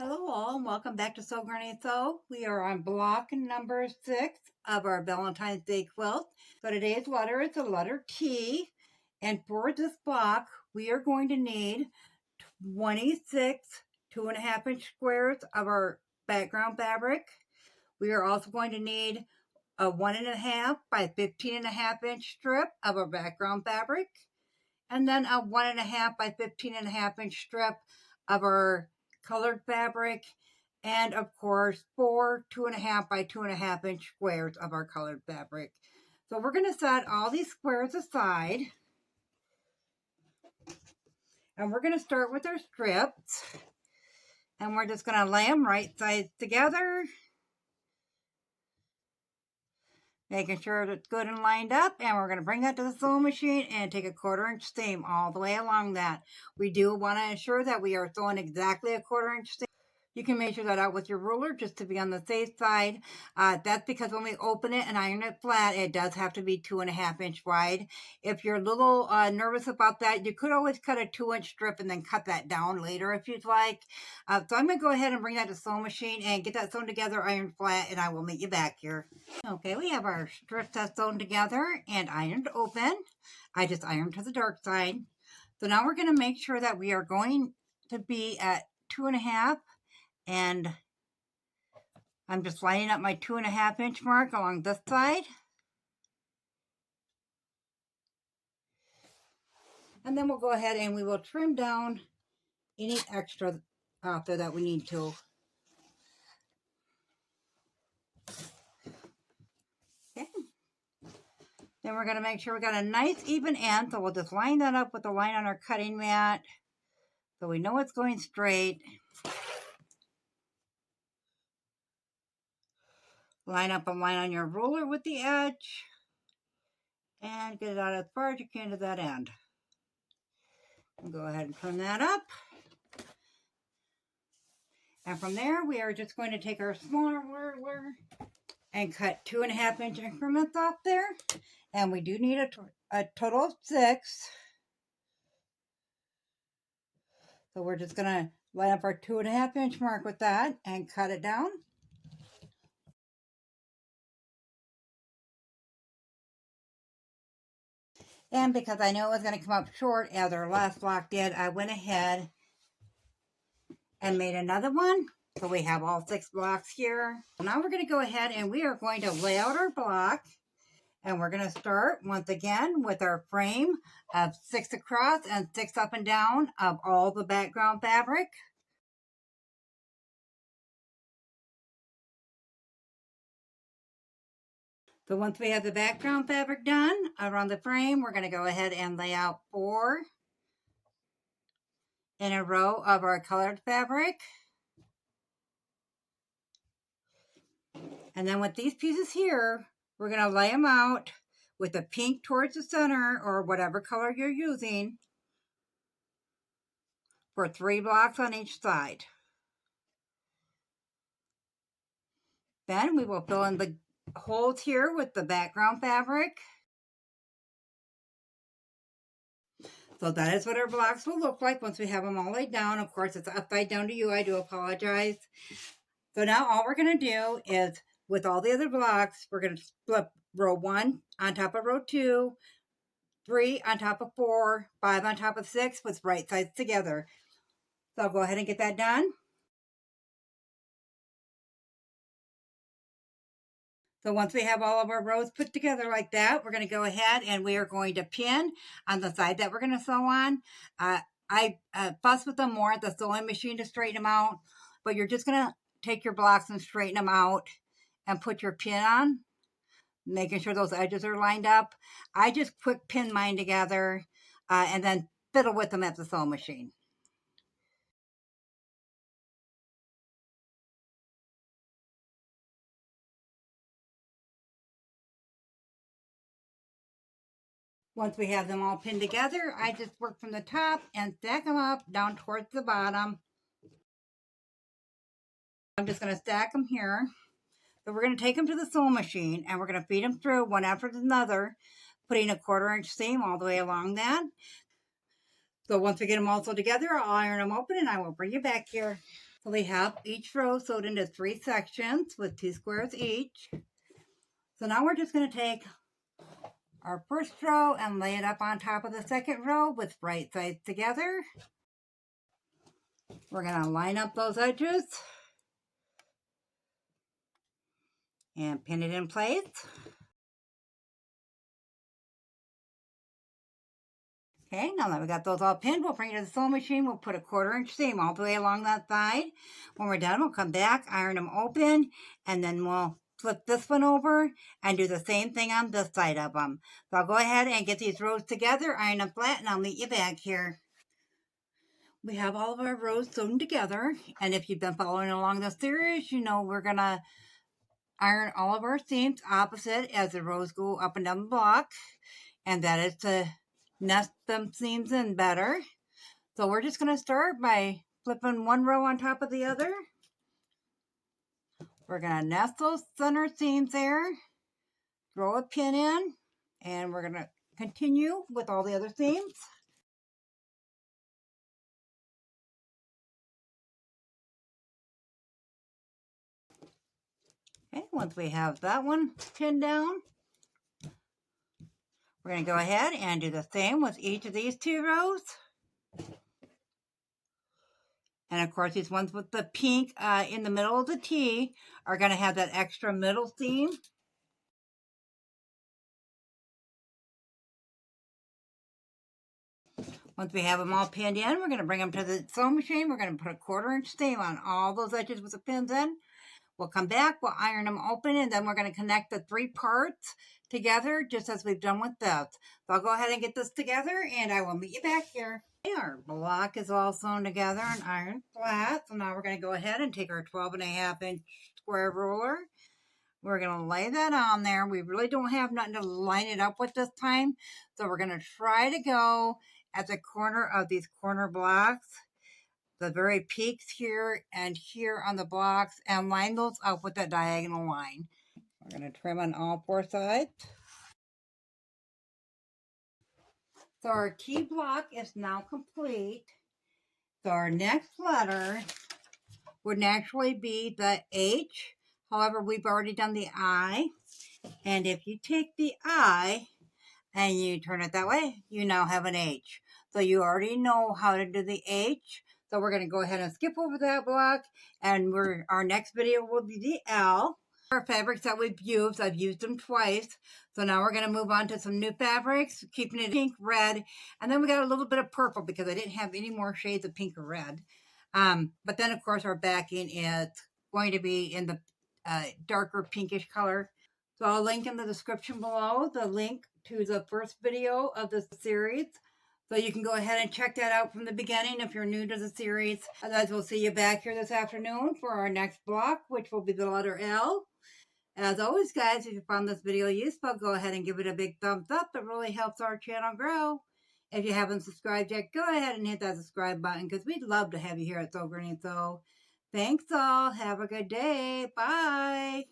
Hello all and welcome back to Sew Granny Sew. We are on block number 6 of our Valentine's Day quilt. So today's letter is the letter T, and for this block we are going to need 26 2.5-inch squares of our background fabric. We are also going to need a 1.5 by 15.5-inch strip of our background fabric, and then a 1.5 by 15.5-inch strip of our colored fabric, and of course 4 2.5 by 2.5-inch squares of our colored fabric. So we're going to set all these squares aside, and we're going to start with our strips, and we're just going to lay them right sides together, making sure it's good and lined up, and we're going to bring that to the sewing machine and take a 1/4-inch seam all the way along that. We do want to ensure that we are sewing exactly a 1/4-inch seam. You can measure that out with your ruler just to be on the safe side. That's because when we open it and iron it flat, it does have to be 2.5-inch wide. If you're a little nervous about that, you could always cut a 2-inch strip and then cut that down later if you'd like. So I'm going to go ahead and bring that to the sewing machine and get that sewn together, ironed flat, and I will meet you back here. Okay, we have our strips that's sewn together and ironed open. I just ironed to the dark side. So now we're going to make sure that we are going to be at 2.5, and I'm just lining up my 2.5-inch mark along this side. And then we'll go ahead and we will trim down any extra out there that we need to. Okay. Then we're going to make sure we got a nice even end, so we'll just line that up with the line on our cutting mat so we know it's going straight. Line up a line on your ruler with the edge and get it out as far as you can to that end. And go ahead and turn that up. And from there, we are just going to take our smaller ruler and cut 2.5-inch increments off there. And we do need a total of 6. So we're just going to line up our 2.5-inch mark with that and cut it down. And because I know it was going to come up short as our last block did, I went ahead and made another one. So we have all 6 blocks here. Now we're going to go ahead and we are going to lay out our block. And we're going to start once again with our frame of 6 across and 6 up and down of all the background fabric. So once we have the background fabric done around the frame, we're going to go ahead and lay out 4 in a row of our colored fabric. And then with these pieces here, we're going to lay them out with the pink towards the center or whatever color you're using for 3 blocks on each side. Then we will fill in the holes here with the background fabric. So that is what our blocks will look like once we have them all laid down. Of course, it's upside down to you. I do apologize. So now all we're going to do is, with all the other blocks, we're going to flip row 1 on top of row 2, 3 on top of 4, 5 on top of 6 with right sides together. So I'll go ahead and get that done. So once we have all of our rows put together like that, we're going to go ahead and we are going to pin on the side that we're going to sew on. I fuss with them more at the sewing machine to straighten them out, but you're just going to take your blocks and straighten them out and put your pin on, making sure those edges are lined up. I just quick pin mine together and then fiddle with them at the sewing machine. Once we have them all pinned together, I just work from the top and stack them up down towards the bottom. I'm just going to stack them here. So we're going to take them to the sewing machine and we're going to feed them through one after another, putting a 1/4-inch seam all the way along that. So once we get them all sewed together, I'll iron them open and I will bring you back here. So we have each row sewed into 3 sections with 2 squares each. So now we're just going to take our first row and lay it up on top of the second row with right sides together. We're going to line up those edges and pin it in place. Okay, now that we got those all pinned, we'll bring it to the sewing machine. We'll put a 1/4 inch seam all the way along that side. When we're done, we'll come back, iron them open, and then we'll flip this one over and do the same thing on this side of them. So I'll go ahead and get these rows together, iron them flat, and I'll meet you back here. We have all of our rows sewn together, and if you've been following along the series, you know we're going to iron all of our seams opposite as the rows go up and down the block, and that is to nest them seams in better. So we're just going to start by flipping one row on top of the other. We're going to nest those center seams there, throw a pin in, and we're going to continue with all the other seams. Okay, once we have that one pinned down, we're going to go ahead and do the same with each of these 2 rows. And of course, these ones with the pink in the middle of the T are going to have that extra middle seam. Once we have them all pinned in, we're going to bring them to the sewing machine. We're going to put a 1/4 inch seam on all those edges with the pins in. We'll come back, we'll iron them open, and then we're going to connect the 3 parts together just as we've done with this. So I'll go ahead and get this together, and I will meet you back here. Our block is all sewn together and ironed flat. So now we're going to go ahead and take our 12.5 inch square ruler. We're going to lay that on there. We really don't have nothing to line it up with this time. So we're going to try to go at the corner of these corner blocks, the very peaks here and here on the blocks, and line those up with that diagonal line. We're going to trim on all 4 sides. So our T block is now complete. So our next letter would naturally be the H. However, we've already done the I. And if you take the I and you turn it that way, you now have an H. So you already know how to do the H. So we're going to go ahead and skip over that block, and our next video will be the L. Our fabrics that we've used, I've used them twice. So now we're going to move on to some new fabrics, keeping it pink, red, and then we got a little bit of purple because I didn't have any more shades of pink or red. But then, of course, our backing is going to be in the darker pinkish color. So I'll link in the description below the link to the first video of this series. So you can go ahead and check that out from the beginning if you're new to the series. Otherwise, we'll see you back here this afternoon for our next block, which will be the letter L. As always, guys, if you found this video useful, go ahead and give it a big thumbs up. It really helps our channel grow. If you haven't subscribed yet, go ahead and hit that subscribe button because we'd love to have you here at Sew Granny Sew. Thanks all. Have a good day. Bye.